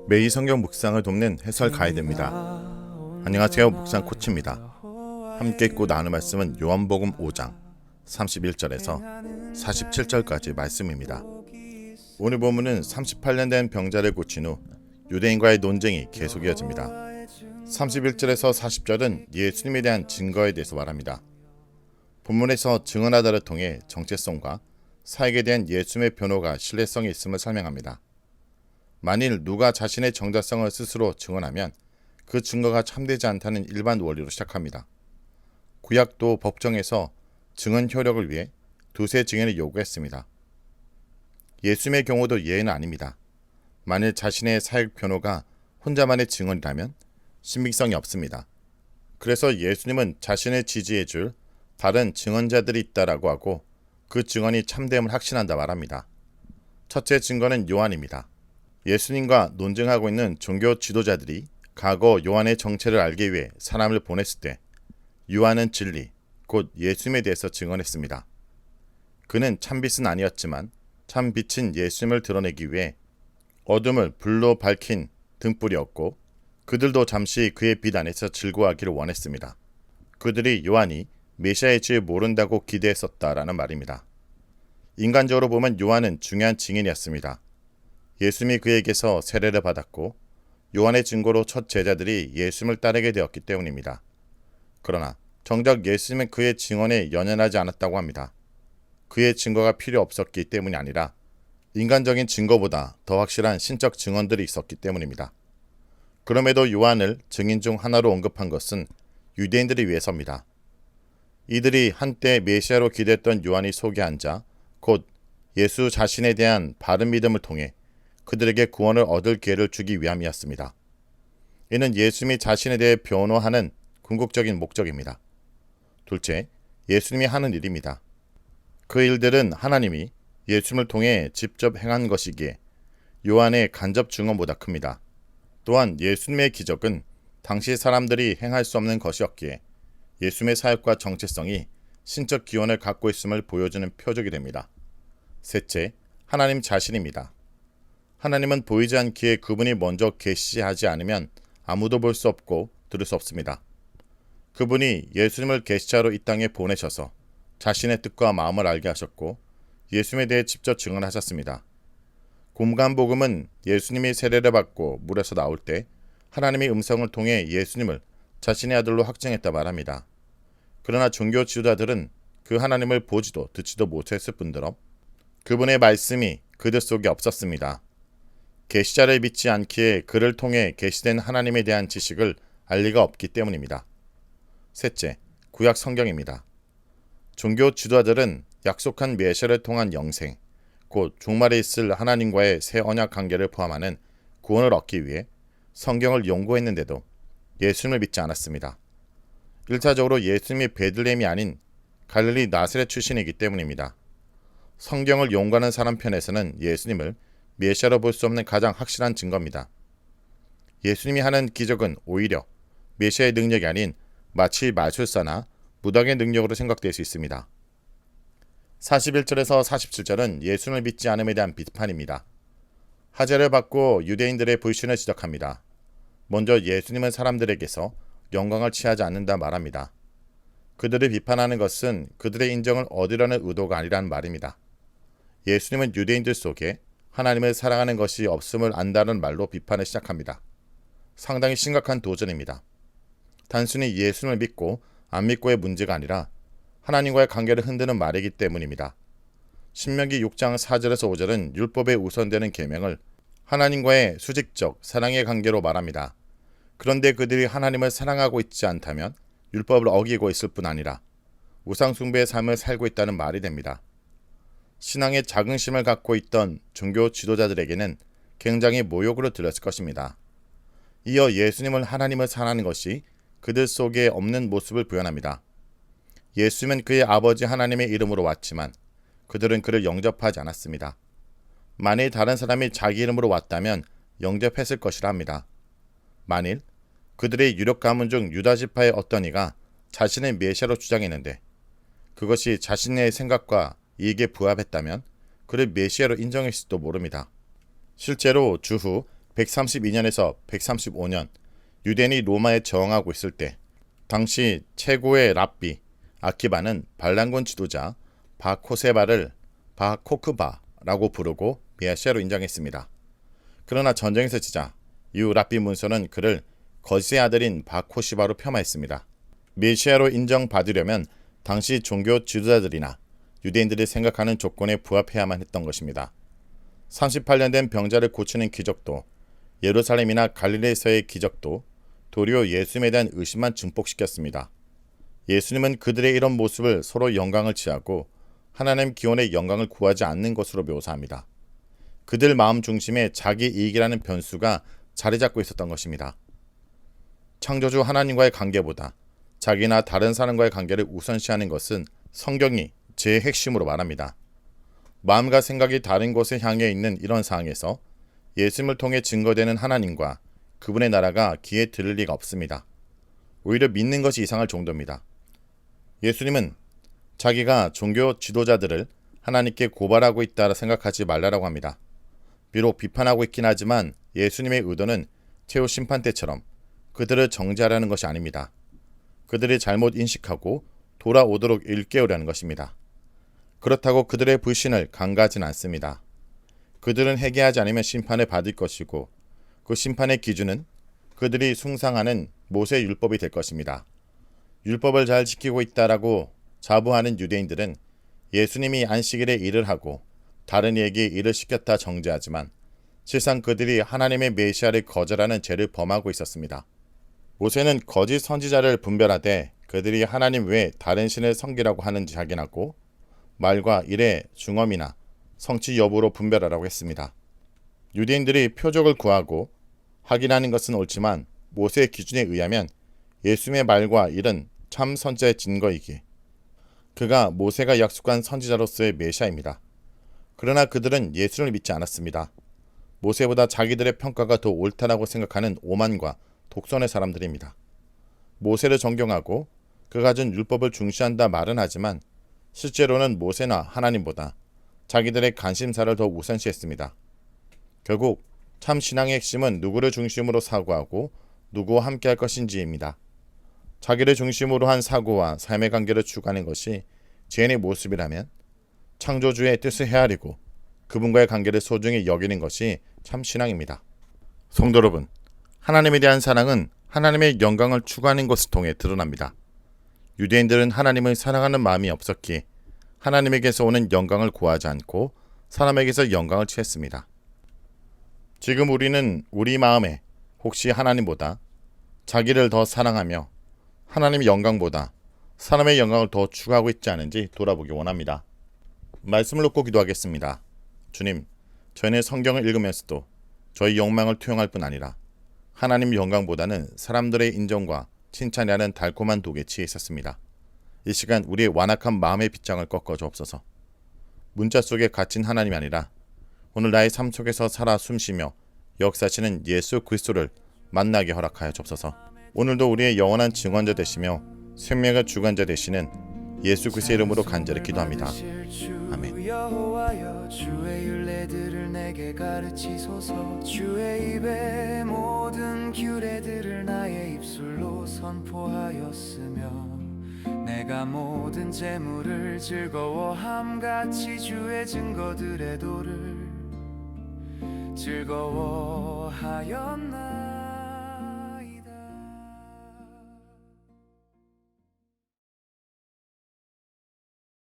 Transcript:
매일 성경 묵상을 돕는 해설 가이드입니다. 안녕하세요. 묵상 코치입니다. 함께 읽고 나누는 말씀은 요한복음 5장 31절에서 47절까지 말씀입니다. 오늘 본문은 38년 된 병자를 고친 후 유대인과의 논쟁이 계속 이어집니다. 31절에서 40절은 예수님에 대한 증거에 대해서 말합니다. 본문에서 증언하다를 통해 정체성과 사역에 대한 예수님의 변호가 신뢰성이 있음을 설명합니다. 만일 누가 자신의 정체성을 스스로 증언하면 그 증거가 참되지 않다는 일반 원리로 시작합니다. 구약도 법정에서 증언 효력을 위해 두세 증인을 요구했습니다. 예수님의 경우도 예외는 아닙니다. 만일 자신의 사역 변호가 혼자만의 증언이라면 신빙성이 없습니다. 그래서 예수님은 자신을 지지해줄 다른 증언자들이 있다라고 하고 그 증언이 참됨을 확신한다 말합니다. 첫째 증거는 요한입니다. 예수님과 논쟁하고 있는 종교 지도자들이 과거 요한의 정체를 알기 위해 사람을 보냈을 때 요한은 진리, 곧 예수님에 대해서 증언했습니다. 그는 참빛은 아니었지만 참빛인 예수님을 드러내기 위해 어둠을 불로 밝힌 등불이었고 그들도 잠시 그의 빛 안에서 즐거워하기를 원했습니다. 그들이 요한이 메시아일 줄 모른다고 기대했었다라는 말입니다. 인간적으로 보면 요한은 중요한 증인이었습니다. 예수님이 그에게서 세례를 받았고 요한의 증거로 첫 제자들이 예수님을 따르게 되었기 때문입니다. 그러나 정작 예수님은 그의 증언에 연연하지 않았다고 합니다. 그의 증거가 필요 없었기 때문이 아니라 인간적인 증거보다 더 확실한 신적 증언들이 있었기 때문입니다. 그럼에도 요한을 증인 중 하나로 언급한 것은 유대인들을 위해서입니다. 이들이 한때 메시아로 기대했던 요한이 속에 앉아 곧 예수 자신에 대한 바른 믿음을 통해 그들에게 구원을 얻을 기회를 주기 위함이었습니다. 이는 예수님이 자신에 대해 변호하는 궁극적인 목적입니다. 둘째, 예수님이 하는 일입니다. 그 일들은 하나님이 예수님을 통해 직접 행한 것이기에 요한의 간접 증언보다 큽니다. 또한 예수님의 기적은 당시 사람들이 행할 수 없는 것이었기에 예수님의 사역과 정체성이 신적 기원을 갖고 있음을 보여주는 표적이 됩니다. 셋째, 하나님 자신입니다. 하나님은 보이지 않기에 그분이 먼저 계시하지 않으면 아무도 볼 수 없고 들을 수 없습니다. 그분이 예수님을 계시자로 이 땅에 보내셔서 자신의 뜻과 마음을 알게 하셨고 예수님에 대해 직접 증언하셨습니다. 공간복음은 예수님이 세례를 받고 물에서 나올 때 하나님의 음성을 통해 예수님을 자신의 아들로 확증했다 말합니다. 그러나 종교 지도자들은 그 하나님을 보지도 듣지도 못했을 뿐더러 그분의 말씀이 그들 속에 없었습니다. 계시자를 믿지 않기에 그를 통해 계시된 하나님에 대한 지식을 알 리가 없기 때문입니다. 셋째, 구약 성경입니다. 종교 지도자들은 약속한 메시아를 통한 영생, 곧 종말에 있을 하나님과의 새 언약 관계를 포함하는 구원을 얻기 위해 성경을 연구했는데도 예수님을 믿지 않았습니다. 1차적으로 예수님이 베들레헴이 아닌 갈릴리 나사렛 출신이기 때문입니다. 성경을 연구하는 사람 편에서는 예수님을 메시아로 볼 수 없는 가장 확실한 증거입니다. 예수님이 하는 기적은 오히려 메시아의 능력이 아닌 마치 마술사나 무당의 능력으로 생각될 수 있습니다. 41절에서 47절은 예수님을 믿지 않음에 대한 비판입니다. 하재를 받고 유대인들의 불신을 지적합니다. 먼저 예수님은 사람들에게서 영광을 취하지 않는다 말합니다. 그들을 비판하는 것은 그들의 인정을 얻으려는 의도가 아니라는 말입니다. 예수님은 유대인들 속에 하나님을 사랑하는 것이 없음을 안다는 말로 비판을 시작합니다. 상당히 심각한 도전입니다. 단순히 예수님을 믿고 안 믿고의 문제가 아니라 하나님과의 관계를 흔드는 말이기 때문입니다. 신명기 6장 4절에서 5절은 율법에 우선되는 계명을 하나님과의 수직적 사랑의 관계로 말합니다. 그런데 그들이 하나님을 사랑하고 있지 않다면 율법을 어기고 있을 뿐 아니라 우상숭배의 삶을 살고 있다는 말이 됩니다. 신앙의 자긍심을 갖고 있던 종교 지도자들에게는 굉장히 모욕으로 들렸을 것입니다. 이어 예수님을 하나님을 사랑하는 것이 그들 속에 없는 모습을 부연합니다. 예수님은 그의 아버지 하나님의 이름으로 왔지만 그들은 그를 영접하지 않았습니다. 만일 다른 사람이 자기 이름으로 왔다면 영접했을 것이라 합니다. 만일 그들의 유력 가문 중 유다 지파의 어떤 이가 자신의 메시아로 주장했는데 그것이 자신의 생각과 이익에 부합했다면 그를 메시아로 인정했을지도 모릅니다. 실제로 주후 132년에서 135년 유대인이 로마에 저항하고 있을 때 당시 최고의 랍비 아키바는 반란군 지도자 바코세바를 바코크바라고 부르고 메시아로 인정했습니다. 그러나 전쟁에서 지자 이후 랍비 문서는 그를 거짓의 아들인 바코시바로 폄하했습니다. 메시아로 인정받으려면 당시 종교 지도자들이나 유대인들이 생각하는 조건에 부합해야만 했던 것입니다. 38년 된 병자를 고치는 기적도 예루살렘이나 갈릴리에서의 기적도 도리어 예수님에 대한 의심만 증폭시켰습니다. 예수님은 그들의 이런 모습을 서로 영광을 취하고 하나님 기원의 영광을 구하지 않는 것으로 묘사합니다. 그들 마음 중심에 자기 이익이라는 변수가 자리 잡고 있었던 것입니다. 창조주 하나님과의 관계보다 자기나 다른 사람과의 관계를 우선시하는 것은 성경이 제 핵심으로 말합니다. 마음과 생각이 다른 곳에 향해 있는 이런 상황에서 예수님을 통해 증거되는 하나님과 그분의 나라가 귀에 들을 리가 없습니다. 오히려 믿는 것이 이상할 정도입니다. 예수님은 자기가 종교 지도자들을 하나님께 고발하고 있다라 생각하지 말라라고 합니다. 비록 비판하고 있긴 하지만 예수님의 의도는 최후 심판 때처럼 그들을 정죄하라는 것이 아닙니다. 그들이 잘못 인식하고 돌아오도록 일깨우려는 것입니다. 그렇다고 그들의 불신을 간과하진 않습니다. 그들은 회개하지 않으면 심판을 받을 것이고 그 심판의 기준은 그들이 숭상하는 모세 율법이 될 것입니다. 율법을 잘 지키고 있다라고 자부하는 유대인들은 예수님이 안식일에 일을 하고 다른 이에게 일을 시켰다 정죄하지만 실상 그들이 하나님의 메시아를 거절하는 죄를 범하고 있었습니다. 모세는 거짓 선지자를 분별하되 그들이 하나님 외에 다른 신을 섬기라고 하는지 확인하고 말과 일의 중엄이나 성취 여부로 분별하라고 했습니다. 유대인들이 표적을 구하고 확인하는 것은 옳지만 모세의 기준에 의하면 예수님의 말과 일은 참 선지자의 증거이기에 그가 모세가 약속한 선지자로서의 메시아입니다. 그러나 그들은 예수를 믿지 않았습니다. 모세보다 자기들의 평가가 더 옳다라고 생각하는 오만과 독선의 사람들입니다. 모세를 존경하고 그가 준 율법을 중시한다 말은 하지만 실제로는 모세나 하나님보다 자기들의 관심사를 더 우선시했습니다. 결국 참 신앙의 핵심은 누구를 중심으로 사고하고 누구와 함께할 것인지입니다. 자기를 중심으로 한 사고와 삶의 관계를 추구하는 것이 죄인의 모습이라면 창조주의 뜻을 헤아리고 그분과의 관계를 소중히 여기는 것이 참 신앙입니다. 성도 여러분, 하나님에 대한 사랑은 하나님의 영광을 추구하는 것을 통해 드러납니다. 유대인들은 하나님을 사랑하는 마음이 없었기에 하나님에게서 오는 영광을 구하지 않고 사람에게서 영광을 취했습니다. 지금 우리는 우리 마음에 혹시 하나님보다 자기를 더 사랑하며 하나님의 영광보다 사람의 영광을 더 추구하고 있지 않은지 돌아보기 원합니다. 말씀을 놓고 기도하겠습니다. 주님, 저희는 성경을 읽으면서도 저희 욕망을 투영할 뿐 아니라 하나님 영광보다는 사람들의 인정과 칭찬이 하는 달콤한 독에 취해 있었습니다. 이 시간 우리의 완악한 마음의 빗장을 꺾어 주옵소서. 문자 속에 갇힌 하나님이 아니라 오늘 나의 삶 속에서 살아 숨쉬며 역사하시는 예수 그리스도를 만나게 허락하여 주옵소서. 오늘도 우리의 영원한 증언자 되시며 생명의 주관자 되시는 예수 그리스도의 이름으로 간절히 기도합니다. 아멘. 주의 율례들을 내게 가르치소서. 주의 입의 모든 규례들을 나의 입술로 선포하였으며 내가 모든 재물을 즐거워함같이 주의 증거들의 도를 즐거워하였나.